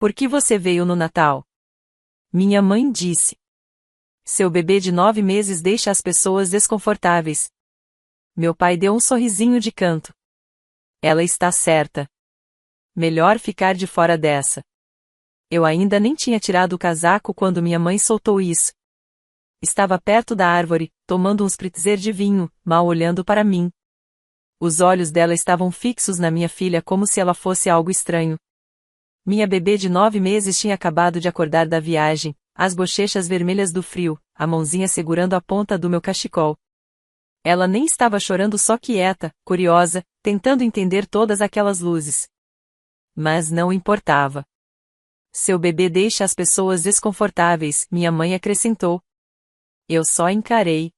Por que você veio no Natal? Minha mãe disse. Seu bebê de 9 meses deixa as pessoas desconfortáveis. Meu pai deu um sorrisinho de canto. Ela está certa. Melhor ficar de fora dessa. Eu ainda nem tinha tirado o casaco quando minha mãe soltou isso. Estava perto da árvore, tomando um spritzer de vinho, mal olhando para mim. Os olhos dela estavam fixos na minha filha como se ela fosse algo estranho. Minha bebê de 9 meses tinha acabado de acordar da viagem, as bochechas vermelhas do frio, a mãozinha segurando a ponta do meu cachecol. Ela nem estava chorando, só quieta, curiosa, tentando entender todas aquelas luzes. Mas não importava. Seu bebê deixa as pessoas desconfortáveis, minha mãe acrescentou. Eu só encarei.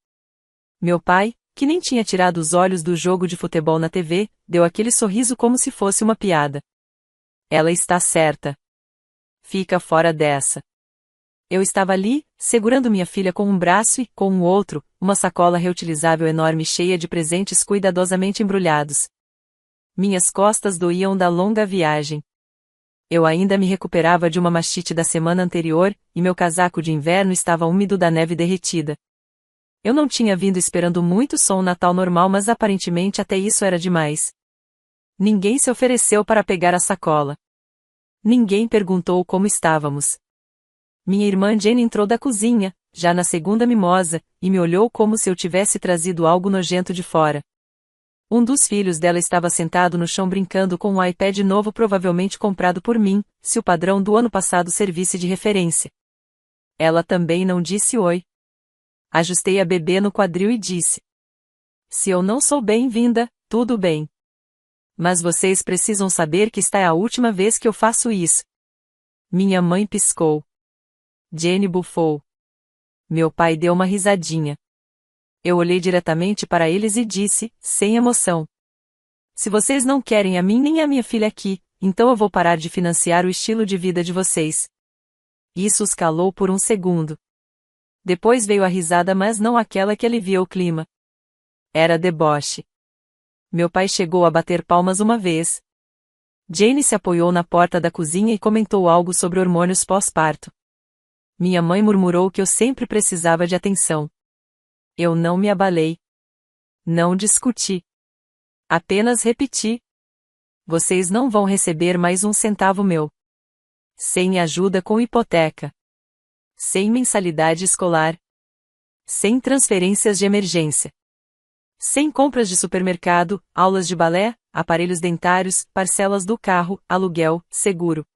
Meu pai, que nem tinha tirado os olhos do jogo de futebol na TV, deu aquele sorriso como se fosse uma piada. Ela está certa. Fica fora dessa. Eu estava ali, segurando minha filha com um braço e, com o outro, uma sacola reutilizável enorme cheia de presentes cuidadosamente embrulhados. Minhas costas doíam da longa viagem. Eu ainda me recuperava de uma mastite da semana anterior, e meu casaco de inverno estava úmido da neve derretida. Eu não tinha vindo esperando muito som Natal normal, mas aparentemente até isso era demais. Ninguém se ofereceu para pegar a sacola. Ninguém perguntou como estávamos. Minha irmã Jenny entrou da cozinha, já na segunda mimosa, e me olhou como se eu tivesse trazido algo nojento de fora. Um dos filhos dela estava sentado no chão brincando com um iPad novo, provavelmente comprado por mim, se o padrão do ano passado servisse de referência. Ela também não disse oi. Ajustei a bebê no quadril e disse: se eu não sou bem-vinda, tudo bem. Mas vocês precisam saber que esta é a última vez que eu faço isso. Minha mãe piscou. Jenny bufou. Meu pai deu uma risadinha. Eu olhei diretamente para eles e disse, sem emoção: se vocês não querem a mim nem a minha filha aqui, então eu vou parar de financiar o estilo de vida de vocês. Isso os calou por um segundo. Depois veio a risada, mas não aquela que alivia o clima. Era deboche. Meu pai chegou a bater palmas uma vez. Jane se apoiou na porta da cozinha e comentou algo sobre hormônios pós-parto. Minha mãe murmurou que eu sempre precisava de atenção. Eu não me abalei. Não discuti. Apenas repeti. Vocês não vão receber mais um centavo meu. Sem ajuda com hipoteca. Sem mensalidade escolar. Sem transferências de emergência. Sem compras de supermercado, aulas de balé, aparelhos dentários, parcelas do carro, aluguel, seguro.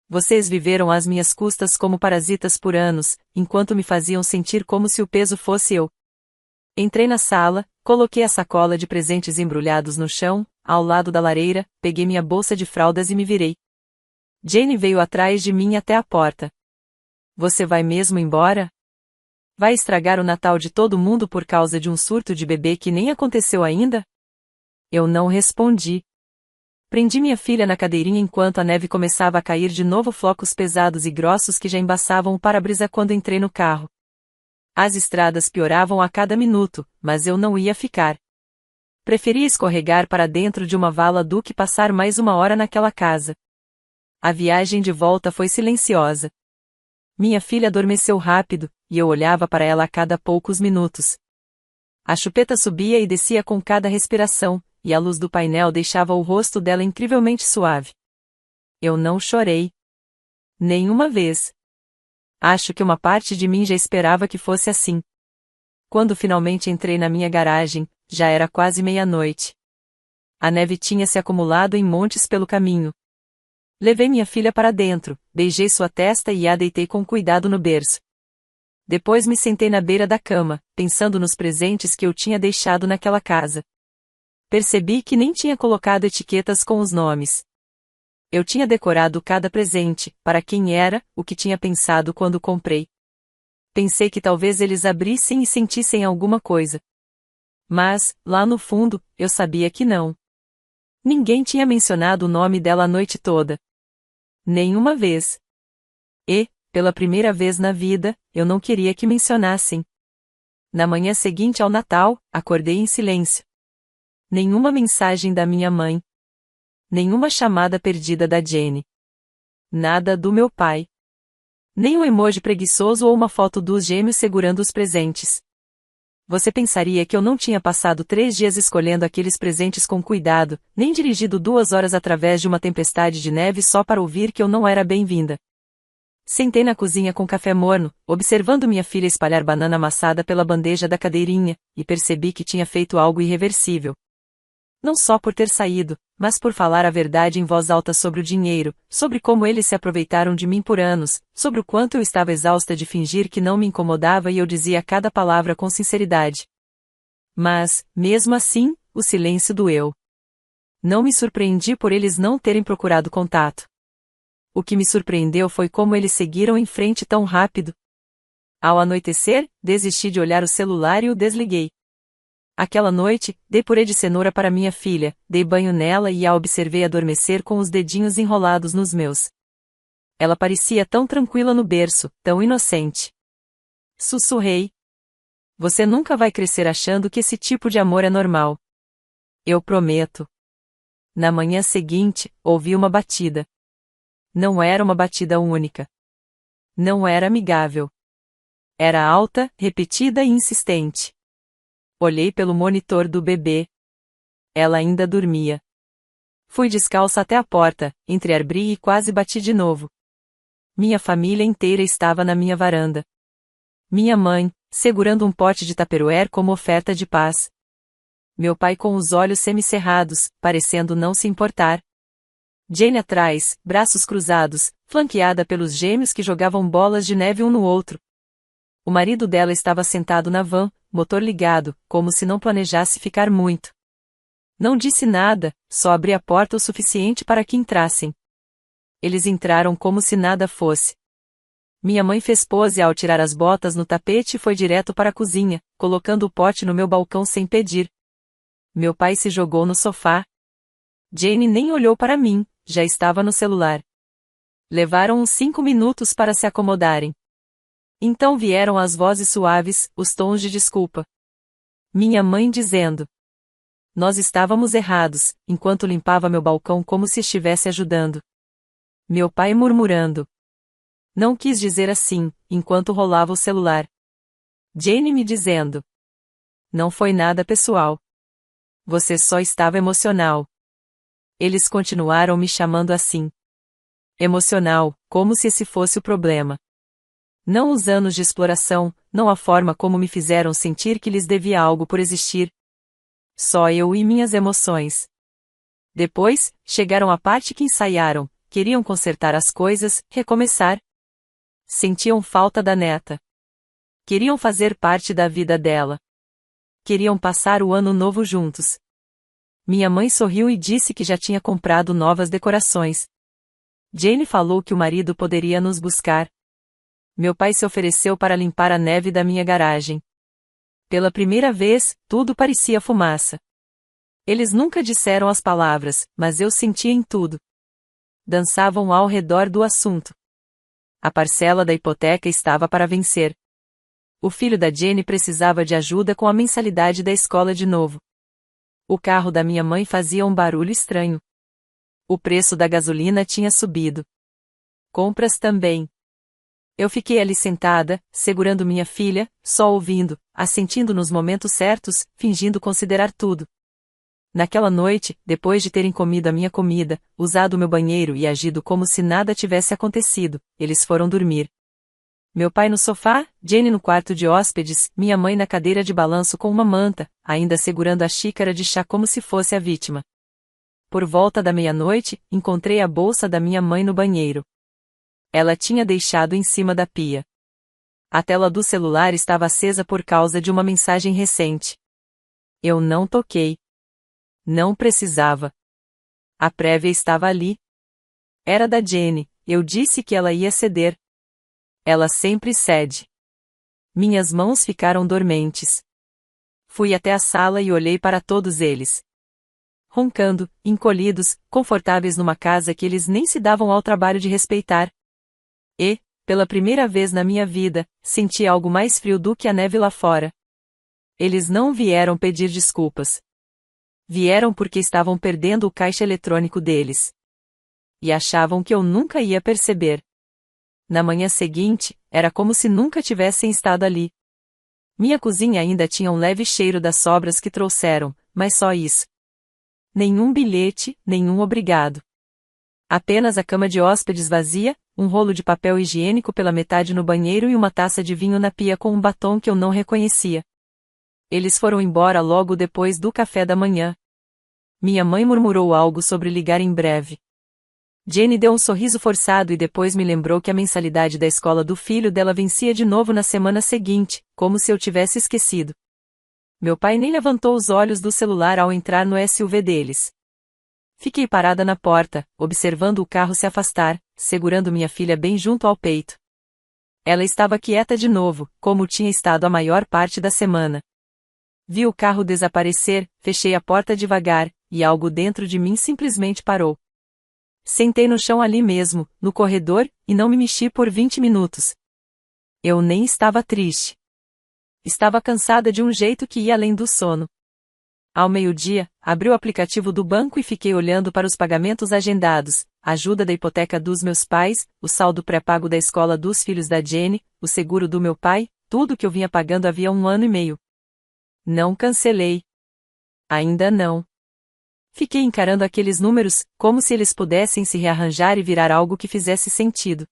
Vocês viveram às minhas custas como parasitas por anos, enquanto me faziam sentir como se o peso fosse eu. Entrei na sala, coloquei a sacola de presentes embrulhados no chão, ao lado da lareira, peguei minha bolsa de fraldas e me virei. Jane veio atrás de mim até a porta. Você vai mesmo embora? Vai estragar o Natal de todo mundo por causa de um surto de bebê que nem aconteceu ainda? Eu não respondi. Prendi minha filha na cadeirinha enquanto a neve começava a cair de novo, flocos pesados e grossos que já embaçavam o para-brisa quando entrei no carro. As estradas pioravam a cada minuto, mas eu não ia ficar. Preferia escorregar para dentro de uma vala do que passar mais uma hora naquela casa. A viagem de volta foi silenciosa. Minha filha adormeceu rápido, e eu olhava para ela a cada poucos minutos. A chupeta subia e descia com cada respiração, e a luz do painel deixava o rosto dela incrivelmente suave. Eu não chorei. Nenhuma vez. Acho que uma parte de mim já esperava que fosse assim. Quando finalmente entrei na minha garagem, já era quase meia-noite. A neve tinha se acumulado em montes pelo caminho. Levei minha filha para dentro, beijei sua testa e a deitei com cuidado no berço. Depois me sentei na beira da cama, pensando nos presentes que eu tinha deixado naquela casa. Percebi que nem tinha colocado etiquetas com os nomes. Eu tinha decorado cada presente, para quem era, o que tinha pensado quando comprei. Pensei que talvez eles abrissem e sentissem alguma coisa. Mas, lá no fundo, eu sabia que não. Ninguém tinha mencionado o nome dela a noite toda. Nenhuma vez. E, pela primeira vez na vida, eu não queria que mencionassem. Na manhã seguinte ao Natal, acordei em silêncio. Nenhuma mensagem da minha mãe. Nenhuma chamada perdida da Jenny. Nada do meu pai. Nem um emoji preguiçoso ou uma foto dos gêmeos segurando os presentes. Você pensaria que eu não tinha passado 3 dias escolhendo aqueles presentes com cuidado, nem dirigido 2 horas através de uma tempestade de neve só para ouvir que eu não era bem-vinda. Sentei na cozinha com café morno, observando minha filha espalhar banana amassada pela bandeja da cadeirinha, e percebi que tinha feito algo irreversível. Não só por ter saído, mas por falar a verdade em voz alta sobre o dinheiro, sobre como eles se aproveitaram de mim por anos, sobre o quanto eu estava exausta de fingir que não me incomodava e eu dizia cada palavra com sinceridade. Mas, mesmo assim, o silêncio doeu. Não me surpreendi por eles não terem procurado contato. O que me surpreendeu foi como eles seguiram em frente tão rápido. Ao anoitecer, desisti de olhar o celular e o desliguei. Aquela noite, dei purê de cenoura para minha filha, dei banho nela e a observei adormecer com os dedinhos enrolados nos meus. Ela parecia tão tranquila no berço, tão inocente. Sussurrei. Você nunca vai crescer achando que esse tipo de amor é normal. Eu prometo. Na manhã seguinte, ouvi uma batida. Não era uma batida única. Não era amigável. Era alta, repetida e insistente. Olhei pelo monitor do bebê. Ela ainda dormia. Fui descalça até a porta, entreabri e quase bati de novo. Minha família inteira estava na minha varanda. Minha mãe, segurando um pote de tupperware como oferta de paz. Meu pai com os olhos semicerrados, parecendo não se importar. Jane atrás, braços cruzados, flanqueada pelos gêmeos que jogavam bolas de neve um no outro. O marido dela estava sentado na van, motor ligado, como se não planejasse ficar muito. Não disse nada, só abri a porta o suficiente para que entrassem. Eles entraram como se nada fosse. Minha mãe fez pose ao tirar as botas no tapete e foi direto para a cozinha, colocando o pote no meu balcão sem pedir. Meu pai se jogou no sofá. Jane nem olhou para mim, já estava no celular. Levaram uns 5 minutos para se acomodarem. Então vieram as vozes suaves, os tons de desculpa. Minha mãe dizendo: nós estávamos errados, enquanto limpava meu balcão como se estivesse ajudando. Meu pai murmurando: não quis dizer assim, enquanto rolava o celular. Jane me dizendo: não foi nada pessoal. Você só estava emocional. Eles continuaram me chamando assim. Emocional, como se esse fosse o problema. Não os anos de exploração, não a forma como me fizeram sentir que lhes devia algo por existir. Só eu e minhas emoções. Depois, chegaram a parte que ensaiaram, queriam consertar as coisas, recomeçar. Sentiam falta da neta. Queriam fazer parte da vida dela. Queriam passar o ano novo juntos. Minha mãe sorriu e disse que já tinha comprado novas decorações. Jane falou que o marido poderia nos buscar. Meu pai se ofereceu para limpar a neve da minha garagem. Pela primeira vez, tudo parecia fumaça. Eles nunca disseram as palavras, mas eu sentia em tudo. Dançavam ao redor do assunto. A parcela da hipoteca estava para vencer. O filho da Jane precisava de ajuda com a mensalidade da escola de novo. O carro da minha mãe fazia um barulho estranho. O preço da gasolina tinha subido. Compras também. Eu fiquei ali sentada, segurando minha filha, só ouvindo, assentindo nos momentos certos, fingindo considerar tudo. Naquela noite, depois de terem comido a minha comida, usado o meu banheiro e agido como se nada tivesse acontecido, eles foram dormir. Meu pai no sofá, Jane no quarto de hóspedes, minha mãe na cadeira de balanço com uma manta, ainda segurando a xícara de chá como se fosse a vítima. Por volta da meia-noite, encontrei a bolsa da minha mãe no banheiro. Ela tinha deixado em cima da pia. A tela do celular estava acesa por causa de uma mensagem recente. Eu não toquei. Não precisava. A prévia estava ali. Era da Jane, eu disse que ela ia ceder. Ela sempre cede. Minhas mãos ficaram dormentes. Fui até a sala e olhei para todos eles. Roncando, encolhidos, confortáveis numa casa que eles nem se davam ao trabalho de respeitar. E, pela primeira vez na minha vida, senti algo mais frio do que a neve lá fora. Eles não vieram pedir desculpas. Vieram porque estavam perdendo o caixa eletrônico deles. e achavam que eu nunca ia perceber. Na manhã seguinte, era como se nunca tivessem estado ali. Minha cozinha ainda tinha um leve cheiro das sobras que trouxeram, mas só isso. Nenhum bilhete, nenhum obrigado. Apenas a cama de hóspedes vazia, um rolo de papel higiênico pela metade no banheiro e uma taça de vinho na pia com um batom que eu não reconhecia. Eles foram embora logo depois do café da manhã. Minha mãe murmurou algo sobre ligar em breve. Jenny deu um sorriso forçado e depois me lembrou que a mensalidade da escola do filho dela vencia de novo na semana seguinte, como se eu tivesse esquecido. Meu pai nem levantou os olhos do celular ao entrar no SUV deles. Fiquei parada na porta, observando o carro se afastar, segurando minha filha bem junto ao peito. Ela estava quieta de novo, como tinha estado a maior parte da semana. Vi o carro desaparecer, fechei a porta devagar, e algo dentro de mim simplesmente parou. Sentei no chão ali mesmo, no corredor, e não me mexi por 20 minutos. Eu nem estava triste. Estava cansada de um jeito que ia além do sono. Ao meio-dia, abri o aplicativo do banco e fiquei olhando para os pagamentos agendados, a ajuda da hipoteca dos meus pais, o saldo pré-pago da escola dos filhos da Jenny, o seguro do meu pai, tudo que eu vinha pagando havia 1 ano e meio. Não cancelei. Ainda não. Fiquei encarando aqueles números, como se eles pudessem se rearranjar e virar algo que fizesse sentido.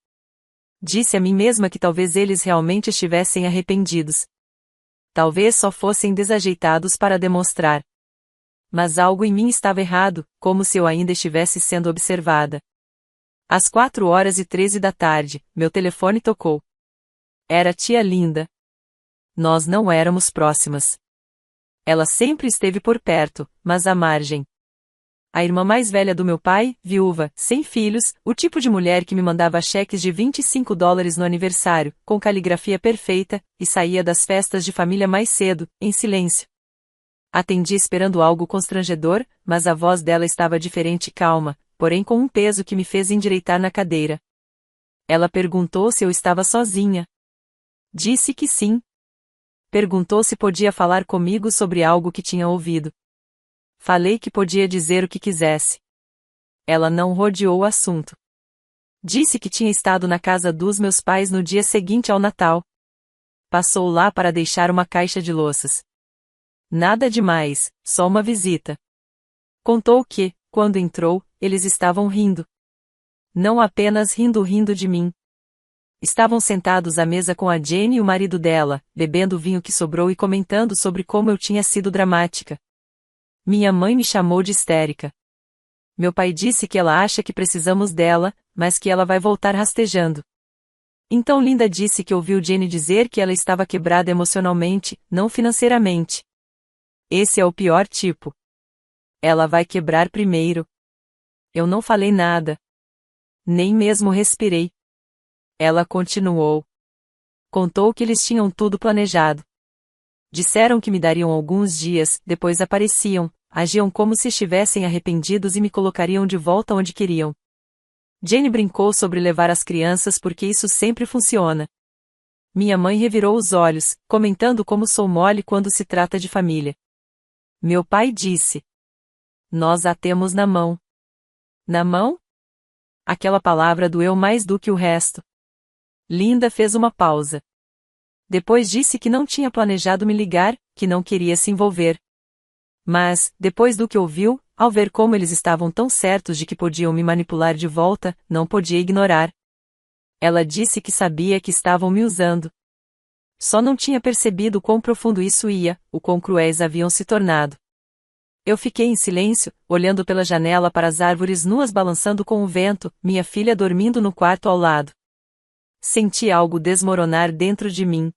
Disse a mim mesma que talvez eles realmente estivessem arrependidos. Talvez só fossem desajeitados para demonstrar. Mas algo em mim estava errado, como se eu ainda estivesse sendo observada. Às 4h13 da tarde, meu telefone tocou. Era tia Linda. Nós não éramos próximas. Ela sempre esteve por perto, mas à margem. A irmã mais velha do meu pai, viúva, sem filhos, o tipo de mulher que me mandava cheques de $25 no aniversário, com caligrafia perfeita, e saía das festas de família mais cedo, em silêncio. Atendi esperando algo constrangedor, mas a voz dela estava diferente e calma, porém com um peso que me fez endireitar na cadeira. Ela perguntou se eu estava sozinha. Disse que sim. Perguntou se podia falar comigo sobre algo que tinha ouvido. Falei que podia dizer o que quisesse. Ela não rodeou o assunto. Disse que tinha estado na casa dos meus pais no dia seguinte ao Natal. Passou lá para deixar uma caixa de louças. Nada demais, só uma visita. Contou que, quando entrou, eles estavam rindo. Não apenas rindo de mim. Estavam sentados à mesa com a Jenny e o marido dela, bebendo o vinho que sobrou e comentando sobre como eu tinha sido dramática. Minha mãe me chamou de histérica. Meu pai disse que ela acha que precisamos dela, mas que ela vai voltar rastejando. Então Linda disse que ouviu Jenny dizer que ela estava quebrada emocionalmente, não financeiramente. Esse é o pior tipo. Ela vai quebrar primeiro. Eu não falei nada. Nem mesmo respirei. Ela continuou. Contou que eles tinham tudo planejado. Disseram que me dariam alguns dias, depois apareciam, agiam como se estivessem arrependidos e me colocariam de volta onde queriam. Jenny brincou sobre levar as crianças porque isso sempre funciona. Minha mãe revirou os olhos, comentando como sou mole quando se trata de família. Meu pai disse: Nós a temos na mão. Na mão? Aquela palavra doeu mais do que o resto. Linda fez uma pausa. Depois disse que não tinha planejado me ligar, que não queria se envolver. Mas, depois do que ouviu, ao ver como eles estavam tão certos de que podiam me manipular de volta, não podia ignorar. Ela disse que sabia que estavam me usando. Só não tinha percebido quão profundo isso ia, o quão cruéis haviam se tornado. Eu fiquei em silêncio, olhando pela janela para as árvores nuas balançando com o vento, minha filha dormindo no quarto ao lado. Senti algo desmoronar dentro de mim.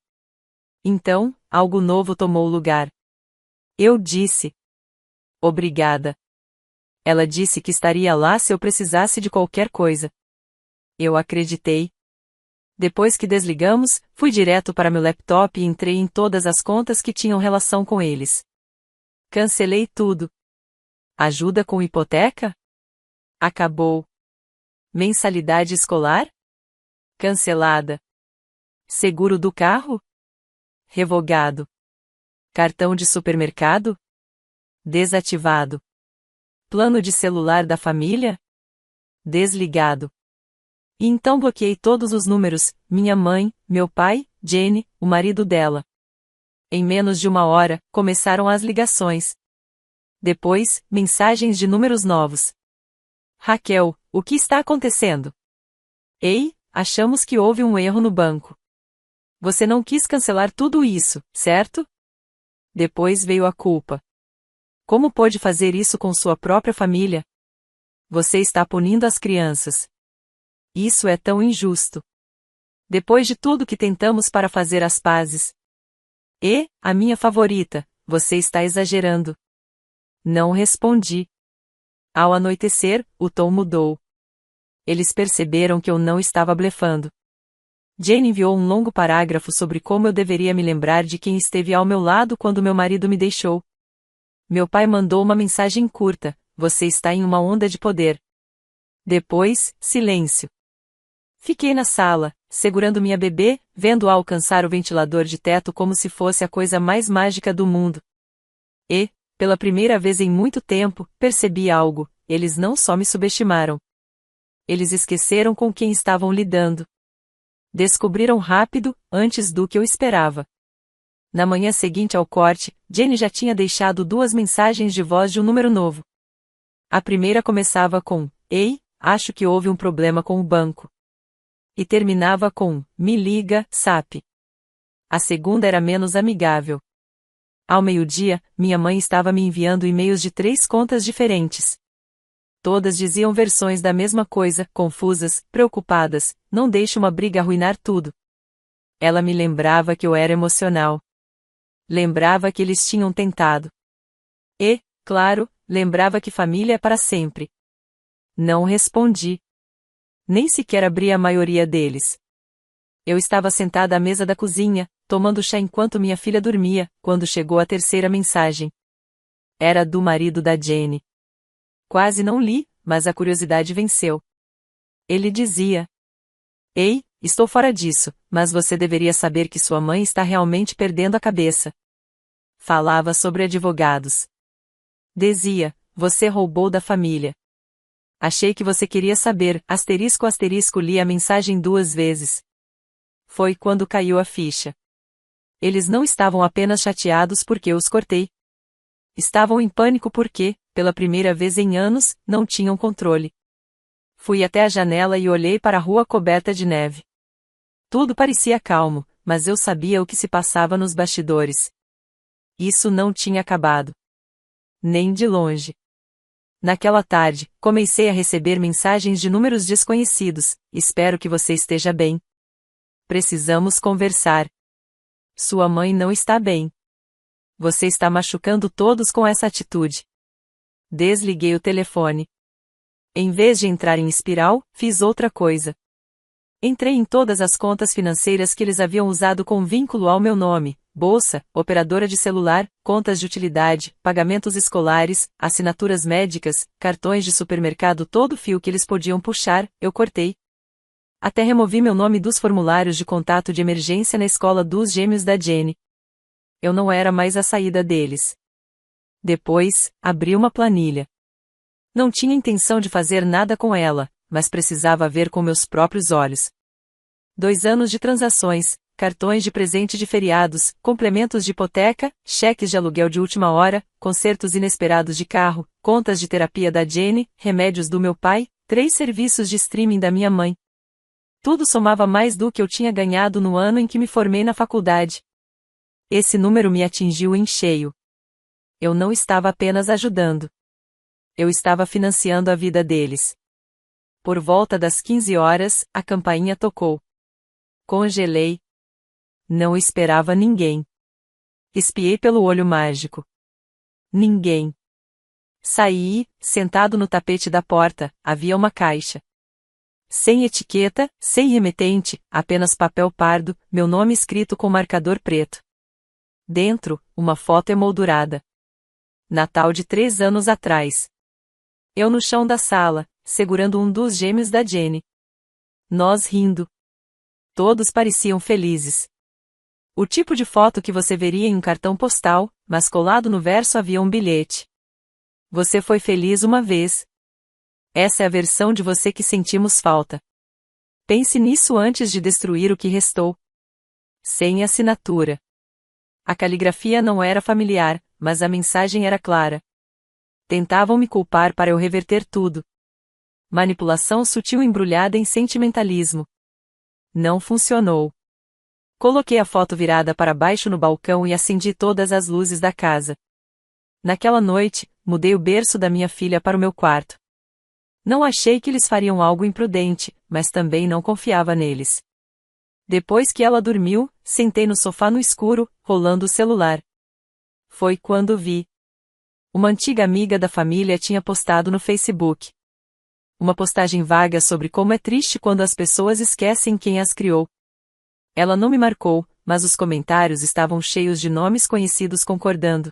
Então, algo novo tomou lugar. Eu disse: Obrigada. Ela disse que estaria lá se eu precisasse de qualquer coisa. Eu acreditei. Depois que desligamos, fui direto para meu laptop e entrei em todas as contas que tinham relação com eles. Cancelei tudo. Ajuda com hipoteca? Acabou. Mensalidade escolar? Cancelada. Seguro do carro? Revogado. Cartão de supermercado? Desativado. Plano de celular da família? Desligado. E então bloqueei todos os números, minha mãe, meu pai, Jenny, o marido dela. Em menos de uma hora, começaram as ligações. Depois, mensagens de números novos. Raquel, o que está acontecendo? Ei, achamos que houve um erro no banco. Você não quis cancelar tudo isso, certo? Depois veio a culpa. Como pôde fazer isso com sua própria família? Você está punindo as crianças. Isso é tão injusto. Depois de tudo que tentamos para fazer as pazes. E, a minha favorita, você está exagerando. Não respondi. Ao anoitecer, o tom mudou. Eles perceberam que eu não estava blefando. Jane enviou um longo parágrafo sobre como eu deveria me lembrar de quem esteve ao meu lado quando meu marido me deixou. Meu pai mandou uma mensagem curta: você está em uma onda de poder. Depois, silêncio. Fiquei na sala, segurando minha bebê, vendo-a alcançar o ventilador de teto como se fosse a coisa mais mágica do mundo. E, pela primeira vez em muito tempo, percebi algo: eles não só me subestimaram. Eles esqueceram com quem estavam lidando. Descobriram rápido, antes do que eu esperava. Na manhã seguinte ao corte, Jenny já tinha deixado 2 mensagens de voz de um número novo. A primeira começava com: ei, acho que houve um problema com o banco. E terminava com: me liga, SAP. A segunda era menos amigável. Ao meio-dia, minha mãe estava me enviando e-mails de 3 contas diferentes. Todas diziam versões da mesma coisa, confusas, preocupadas: não deixe uma briga arruinar tudo. Ela me lembrava que eu era emocional. Lembrava que eles tinham tentado. E, claro, lembrava que família é para sempre. Não respondi. Nem sequer abri a maioria deles. Eu estava sentada à mesa da cozinha, tomando chá enquanto minha filha dormia, quando chegou a terceira mensagem. Era do marido da Jenny. Quase não li, mas a curiosidade venceu. Ele dizia: ei, estou fora disso, mas você deveria saber que sua mãe está realmente perdendo a cabeça. Falava sobre advogados. Dizia: você roubou da família. Achei que você queria saber, asterisco asterisco, li a mensagem 2 vezes. Foi quando caiu a ficha. Eles não estavam apenas chateados porque eu os cortei. Estavam em pânico porque, pela primeira vez em anos, não tinham controle. Fui até a janela e olhei para a rua coberta de neve. Tudo parecia calmo, mas eu sabia o que se passava nos bastidores. Isso não tinha acabado. Nem de longe. Naquela tarde, comecei a receber mensagens de números desconhecidos: espero que você esteja bem. Precisamos conversar. Sua mãe não está bem. Você está machucando todos com essa atitude. Desliguei o telefone. Em vez de entrar em espiral, fiz outra coisa. Entrei em todas as contas financeiras que eles haviam usado com vínculo ao meu nome: bolsa, operadora de celular, contas de utilidade, pagamentos escolares, assinaturas médicas, cartões de supermercado. Todo fio que eles podiam puxar, eu cortei. Até removi meu nome dos formulários de contato de emergência na escola dos gêmeos da Jenny. Eu não era mais a saída deles. Depois, abri uma planilha. Não tinha intenção de fazer nada com ela, mas precisava ver com meus próprios olhos. 2 anos de transações, cartões de presente de feriados, complementos de hipoteca, cheques de aluguel de última hora, consertos inesperados de carro, contas de terapia da Jenny, remédios do meu pai, 3 serviços de streaming da minha mãe. Tudo somava mais do que eu tinha ganhado no ano em que me formei na faculdade. Esse número me atingiu em cheio. Eu não estava apenas ajudando. Eu estava financiando a vida deles. Por volta das 15 horas, a campainha tocou. Congelei. Não esperava ninguém. Espiei pelo olho mágico. Ninguém. Saí e, sentado no tapete da porta, havia uma caixa. Sem etiqueta, sem remetente, apenas papel pardo, meu nome escrito com marcador preto. Dentro, uma foto emoldurada. Natal de 3 anos atrás. Eu no chão da sala, segurando um dos gêmeos da Jenny. Nós rindo. Todos pareciam felizes. O tipo de foto que você veria em um cartão postal, mas colado no verso havia um bilhete. Você foi feliz uma vez. Essa é a versão de você que sentimos falta. Pense nisso antes de destruir o que restou. Sem assinatura. A caligrafia não era familiar, mas a mensagem era clara. Tentavam me culpar para eu reverter tudo. Manipulação sutil embrulhada em sentimentalismo. Não funcionou. Coloquei a foto virada para baixo no balcão e acendi todas as luzes da casa. Naquela noite, mudei o berço da minha filha para o meu quarto. Não achei que eles fariam algo imprudente, mas também não confiava neles. Depois que ela dormiu, sentei no sofá no escuro, rolando o celular. Foi quando vi. Uma antiga amiga da família tinha postado no Facebook. Uma postagem vaga sobre como é triste quando as pessoas esquecem quem as criou. Ela não me marcou, mas os comentários estavam cheios de nomes conhecidos concordando.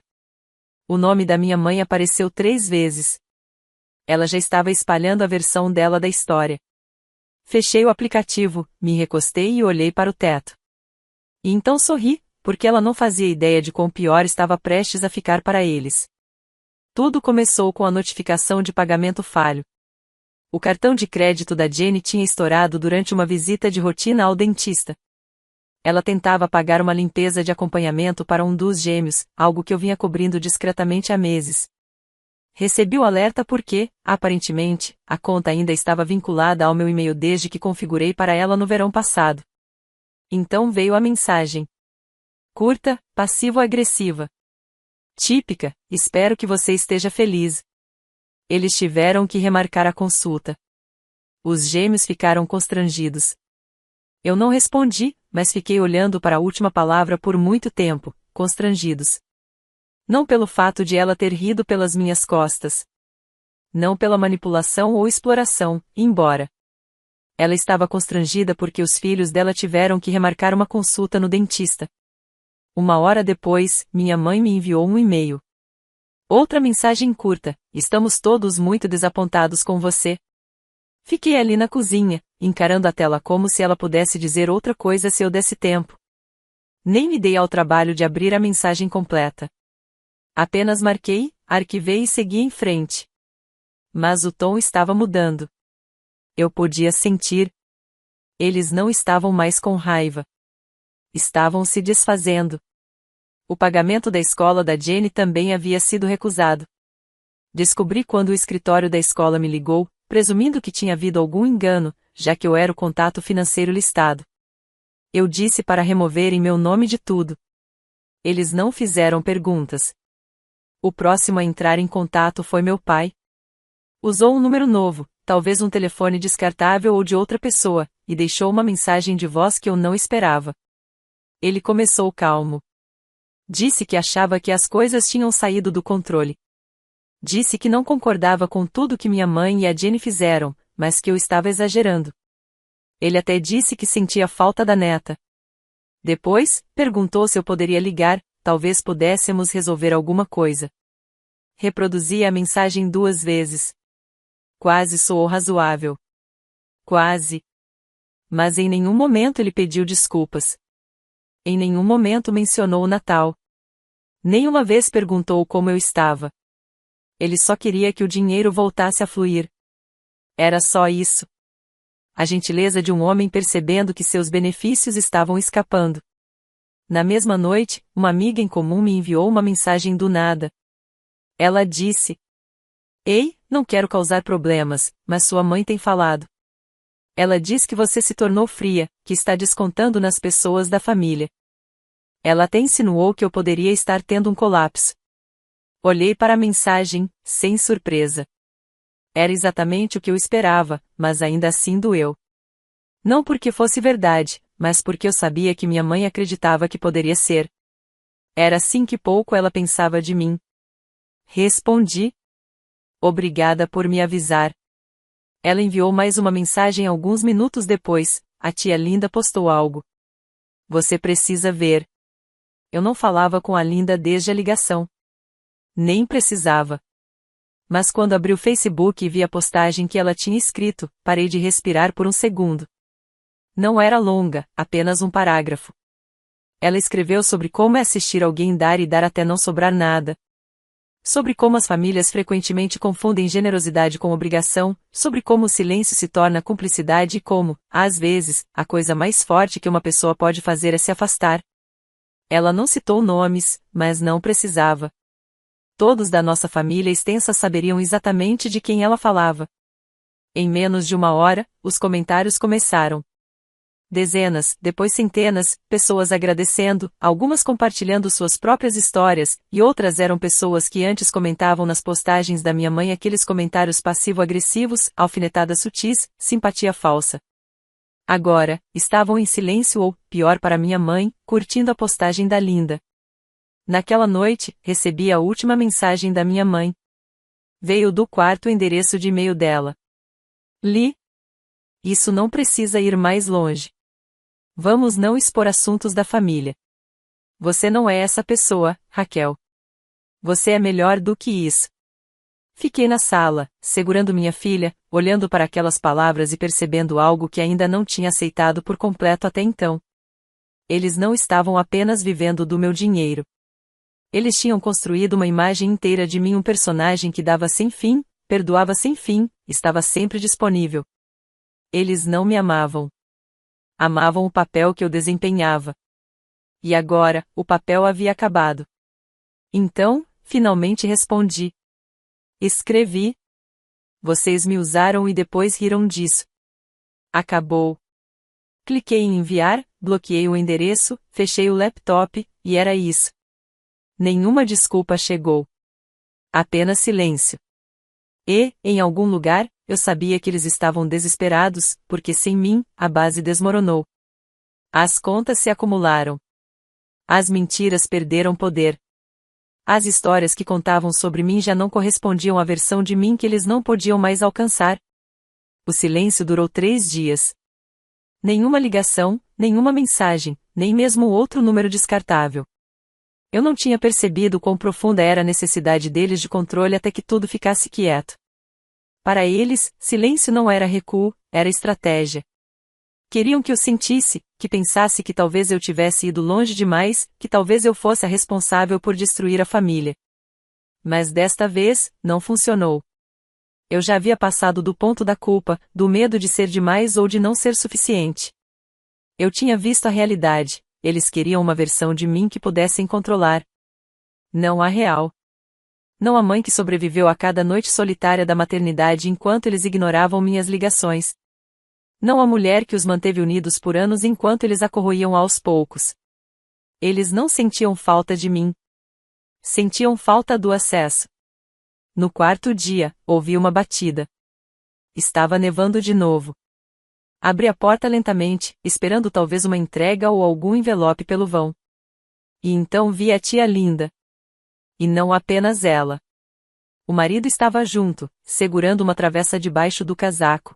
O nome da minha mãe apareceu 3 vezes. Ela já estava espalhando a versão dela da história. Fechei o aplicativo, me recostei e olhei para o teto. E então sorri, porque ela não fazia ideia de quão pior estava prestes a ficar para eles. Tudo começou com a notificação de pagamento falho. O cartão de crédito da Jenny tinha estourado durante uma visita de rotina ao dentista. Ela tentava pagar uma limpeza de acompanhamento para um dos gêmeos, algo que eu vinha cobrindo discretamente há meses. Recebi o alerta porque, aparentemente, a conta ainda estava vinculada ao meu e-mail desde que configurei para ela no verão passado. Então veio a mensagem. Curta, passivo-agressiva. Típica, espero que você esteja feliz. Eles tiveram que remarcar a consulta. Os gêmeos ficaram constrangidos. Eu não respondi, mas fiquei olhando para a última palavra por muito tempo, constrangidos. Não pelo fato de ela ter rido pelas minhas costas. Não pela manipulação ou exploração, embora. Ela estava constrangida porque os filhos dela tiveram que remarcar uma consulta no dentista. 1 hora depois, minha mãe me enviou um e-mail. Outra mensagem curta: estamos todos muito desapontados com você. Fiquei ali na cozinha, encarando a tela como se ela pudesse dizer outra coisa se eu desse tempo. Nem me dei ao trabalho de abrir a mensagem completa. Apenas marquei, arquivei e segui em frente. Mas o tom estava mudando. Eu podia sentir. Eles não estavam mais com raiva. Estavam se desfazendo. O pagamento da escola da Jenny também havia sido recusado. Descobri quando o escritório da escola me ligou, presumindo que tinha havido algum engano, já que eu era o contato financeiro listado. Eu disse para removerem meu nome de tudo. Eles não fizeram perguntas. O próximo a entrar em contato foi meu pai. Usou um número novo, talvez um telefone descartável ou de outra pessoa, e deixou uma mensagem de voz que eu não esperava. Ele começou calmo. Disse que achava que as coisas tinham saído do controle. Disse que não concordava com tudo que minha mãe e a Jenny fizeram, mas que eu estava exagerando. Ele até disse que sentia falta da neta. Depois, perguntou se eu poderia ligar, talvez pudéssemos resolver alguma coisa. Reproduzi a mensagem 2 vezes. Quase soou razoável. Quase. Mas em nenhum momento ele pediu desculpas. Em nenhum momento mencionou o Natal. Nenhuma vez perguntou como eu estava. Ele só queria que o dinheiro voltasse a fluir. Era só isso. A gentileza de um homem percebendo que seus benefícios estavam escapando. Na mesma noite, uma amiga em comum me enviou uma mensagem do nada. Ela disse: Ei, não quero causar problemas, mas sua mãe tem falado. Ela diz que você se tornou fria, que está descontando nas pessoas da família. Ela até insinuou que eu poderia estar tendo um colapso. Olhei para a mensagem, sem surpresa. Era exatamente o que eu esperava, mas ainda assim doeu. Não porque fosse verdade, mas porque eu sabia que minha mãe acreditava que poderia ser. Era assim que pouco ela pensava de mim. Respondi. Obrigada por me avisar. Ela enviou mais uma mensagem alguns minutos depois. A tia Linda postou algo. Você precisa ver. Eu não falava com a Linda desde a ligação. Nem precisava. Mas quando abri o Facebook e vi a postagem que ela tinha escrito, parei de respirar por um segundo. Não era longa, apenas um parágrafo. Ela escreveu sobre como é assistir alguém dar e dar até não sobrar nada. Sobre como as famílias frequentemente confundem generosidade com obrigação, sobre como o silêncio se torna cumplicidade e como, às vezes, a coisa mais forte que uma pessoa pode fazer é se afastar. Ela não citou nomes, mas não precisava. Todos da nossa família extensa saberiam exatamente de quem ela falava. Em menos de uma hora, os comentários começaram. Dezenas, depois centenas, pessoas agradecendo, algumas compartilhando suas próprias histórias, e outras eram pessoas que antes comentavam nas postagens da minha mãe aqueles comentários passivo-agressivos, alfinetadas sutis, simpatia falsa. Agora, estavam em silêncio ou, pior para minha mãe, curtindo a postagem da Linda. Naquela noite, recebi a última mensagem da minha mãe. Veio do quarto endereço de e-mail dela. Li. Isso não precisa ir mais longe. Vamos não expor assuntos da família. Você não é essa pessoa, Raquel. Você é melhor do que isso. Fiquei na sala, segurando minha filha, olhando para aquelas palavras e percebendo algo que ainda não tinha aceitado por completo até então. Eles não estavam apenas vivendo do meu dinheiro. Eles tinham construído uma imagem inteira de mim, um personagem que dava sem fim, perdoava sem fim, estava sempre disponível. Eles não me amavam. Amavam o papel que eu desempenhava. E agora, o papel havia acabado. Então, finalmente respondi. Escrevi. Vocês me usaram e depois riram disso. Acabou. Cliquei em enviar, bloqueei o endereço, fechei o laptop, e era isso. Nenhuma desculpa chegou. Apenas silêncio. E, em algum lugar, eu sabia que eles estavam desesperados, porque sem mim, a base desmoronou. As contas se acumularam. As mentiras perderam poder. As histórias que contavam sobre mim já não correspondiam à versão de mim que eles não podiam mais alcançar. O silêncio durou 3 dias. Nenhuma ligação, nenhuma mensagem, nem mesmo outro número descartável. Eu não tinha percebido quão profunda era a necessidade deles de controle até que tudo ficasse quieto. Para eles, silêncio não era recuo, era estratégia. Queriam que eu sentisse, que pensasse que talvez eu tivesse ido longe demais, que talvez eu fosse a responsável por destruir a família. Mas desta vez, não funcionou. Eu já havia passado do ponto da culpa, do medo de ser demais ou de não ser suficiente. Eu tinha visto a realidade, eles queriam uma versão de mim que pudessem controlar. Não a real. Não a mãe que sobreviveu a cada noite solitária da maternidade enquanto eles ignoravam minhas ligações. Não a mulher que os manteve unidos por anos enquanto eles a corroíam aos poucos. Eles não sentiam falta de mim. Sentiam falta do acesso. No 4º dia, ouvi uma batida. Estava nevando de novo. Abri a porta lentamente, esperando talvez uma entrega ou algum envelope pelo vão. E então vi a tia Linda. E não apenas ela. O marido estava junto, segurando uma travessa debaixo do casaco.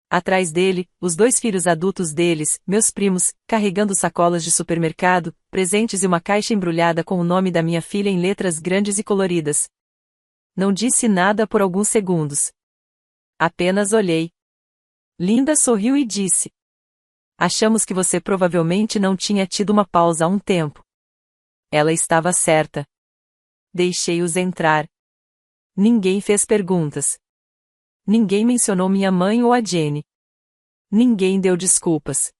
Atrás dele, os 2 filhos adultos deles, meus primos, carregando sacolas de supermercado, presentes e uma caixa embrulhada com o nome da minha filha em letras grandes e coloridas. Não disse nada por alguns segundos. Apenas olhei. Linda sorriu e disse: Achamos que você provavelmente não tinha tido uma pausa há um tempo. Ela estava certa. Deixei-os entrar. Ninguém fez perguntas. Ninguém mencionou minha mãe ou a Jenny. Ninguém deu desculpas.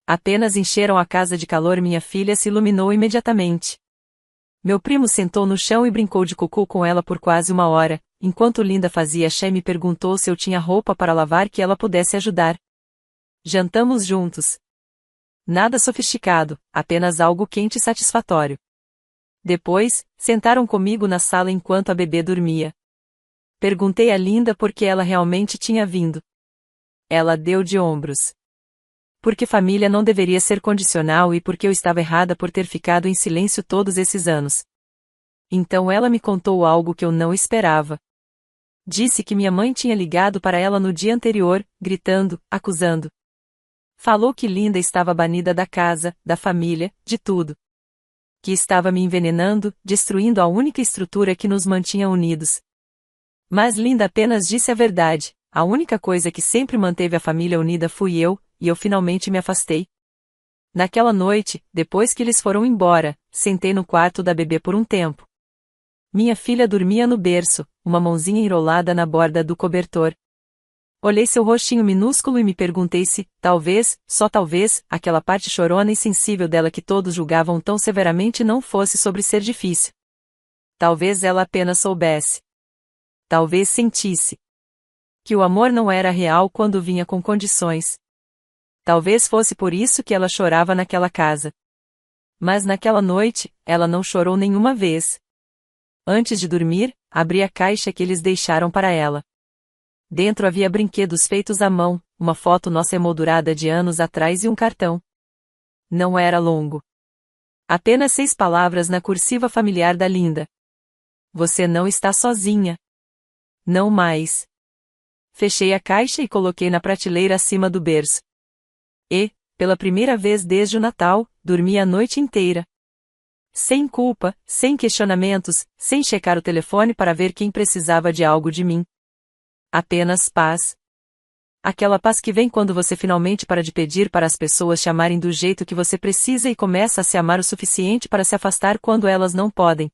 Apenas encheram a casa de calor e minha filha se iluminou imediatamente. Meu primo sentou no chão e brincou de cucu com ela por quase 1 hora, enquanto Linda fazia chá e me perguntou se eu tinha roupa para lavar que ela pudesse ajudar. Jantamos juntos. Nada sofisticado, apenas algo quente e satisfatório. Depois, sentaram comigo na sala enquanto a bebê dormia. Perguntei a Linda por que ela realmente tinha vindo. Ela deu de ombros. Porque família não deveria ser condicional e porque eu estava errada por ter ficado em silêncio todos esses anos. Então ela me contou algo que eu não esperava. Disse que minha mãe tinha ligado para ela no dia anterior, gritando, acusando. Falou que Linda estava banida da casa, da família, de tudo. Que estava me envenenando, destruindo a única estrutura que nos mantinha unidos. Mas Linda apenas disse a verdade, a única coisa que sempre manteve a família unida fui eu, e eu finalmente me afastei. Naquela noite, depois que eles foram embora, sentei no quarto da bebê por um tempo. Minha filha dormia no berço, uma mãozinha enrolada na borda do cobertor. Olhei seu rostinho minúsculo e me perguntei se, talvez, só talvez, aquela parte chorona e sensível dela que todos julgavam tão severamente não fosse sobre ser difícil. Talvez ela apenas soubesse. Talvez sentisse. Que o amor não era real quando vinha com condições. Talvez fosse por isso que ela chorava naquela casa. Mas naquela noite, ela não chorou nenhuma vez. Antes de dormir, abri a caixa que eles deixaram para ela. Dentro havia brinquedos feitos à mão, uma foto nossa emoldurada de anos atrás e um cartão. Não era longo. Apenas 6 palavras na cursiva familiar da Linda. Você não está sozinha. Não mais. Fechei a caixa e coloquei na prateleira acima do berço. E, pela primeira vez desde o Natal, dormi a noite inteira. Sem culpa, sem questionamentos, sem checar o telefone para ver quem precisava de algo de mim. Apenas paz. Aquela paz que vem quando você finalmente para de pedir para as pessoas te amarem do jeito que você precisa e começa a se amar o suficiente para se afastar quando elas não podem.